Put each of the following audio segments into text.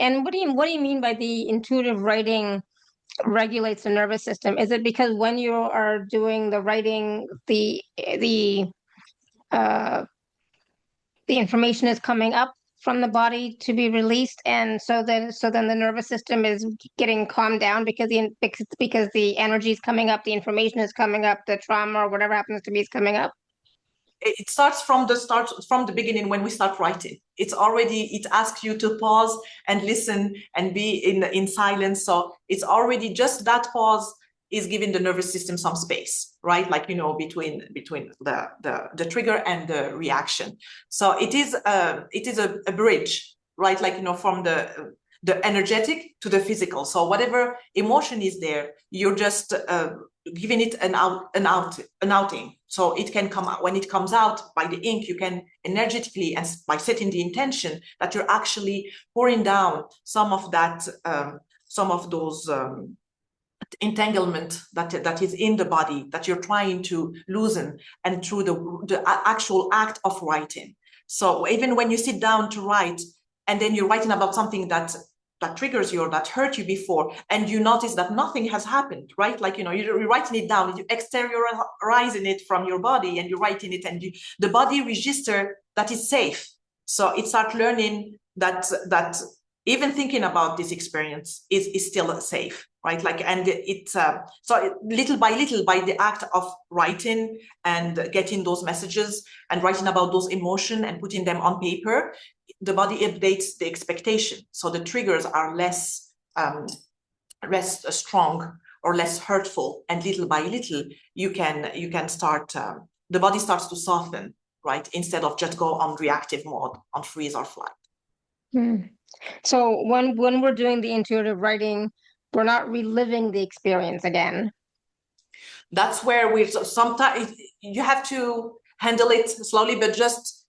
And what do you mean by the intuitive writing regulates the nervous system? Is it because when you are doing the writing, uh, the information is coming up from the body to be released, and so then the nervous system is getting calmed down because the energy is coming up, the information is coming up, the trauma or whatever happens to be is coming up? It starts from the beginning. When we start writing, it asks you to pause and listen and be in silence. So it's already just that pause is giving the nervous system some space, right? Like, between the trigger and the reaction. So it is a bridge, right? Like, from the energetic to the physical. So whatever emotion is there, you're just giving it an outing. So it can come out. When it comes out by the ink, you can energetically, and by setting the intention, that you're actually pouring down some of those entanglement that is in the body, that you're trying to loosen, and through the actual act of writing. So even when you sit down to write, and then you're writing about something that triggers you or that hurt you before, and you notice that nothing has happened, right? Like, you're writing it down, you exteriorizing it from your body, and you're writing it, and the body register that is safe. So it starts learning that even thinking about this experience is still safe, right? Like, and little by little, by the act of writing and getting those messages and writing about those emotions and putting them on paper, the body updates the expectation. So the triggers are less strong or less hurtful, and little by little, you can start, the body starts to soften, right? Instead of just go on reactive mode, on freeze or flight. So when we're doing the intuitive writing, we're not reliving the experience again. That's where sometimes you have to handle it slowly, but just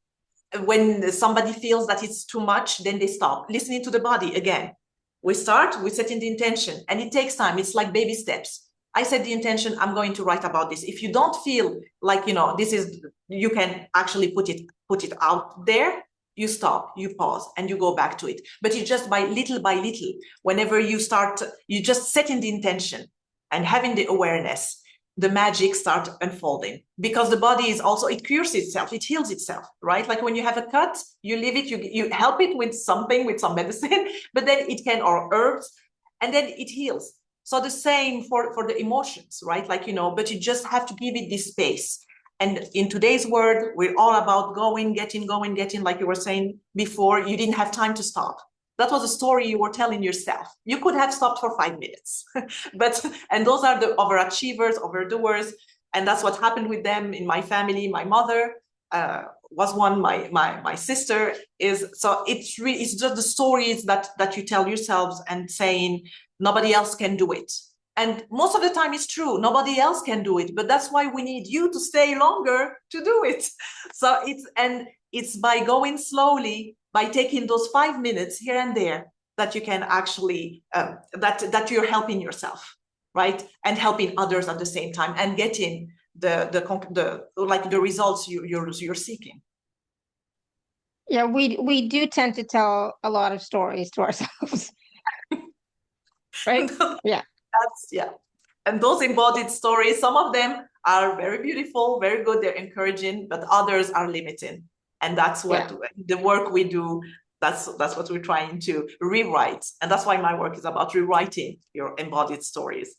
when somebody feels that it's too much, then they stop listening to the body again. We start with setting the intention, and it takes time. It's like baby steps. I set the intention, I'm going to write about this. If you don't feel like, you can actually put it out there, you stop, you pause, and you go back to it. But it's just by little, whenever you start, you just setting the intention and having the awareness, the magic starts unfolding, because the body is also, it cures itself, it heals itself, right? Like when you have a cut, you leave it, you help it with some medicine, but then it can, or herbs, and then it heals. So the same for the emotions, right? Like, but you just have to give it this space. And in today's world, we're all about getting, like you were saying before, you didn't have time to stop. That was a story you were telling yourself. You could have stopped for 5 minutes, and those are the overachievers, overdoers. And that's what happened with them in my family. My mother was one, my sister is. So it's just the stories that you tell yourselves, and saying nobody else can do it. And most of the time it's true, nobody else can do it, but that's why we need you to stay longer to do it. So it's by going slowly, by taking those 5 minutes here and there, that you can actually, that you're helping yourself, right? And helping others at the same time, and getting the results you're seeking. Yeah, we do tend to tell a lot of stories to ourselves. Right? Yeah. And those embodied stories, some of them are very beautiful, very good, they're encouraging, but others are limiting. And that's what the work we do, that's what we're trying to rewrite. And that's why my work is about rewriting your embodied stories.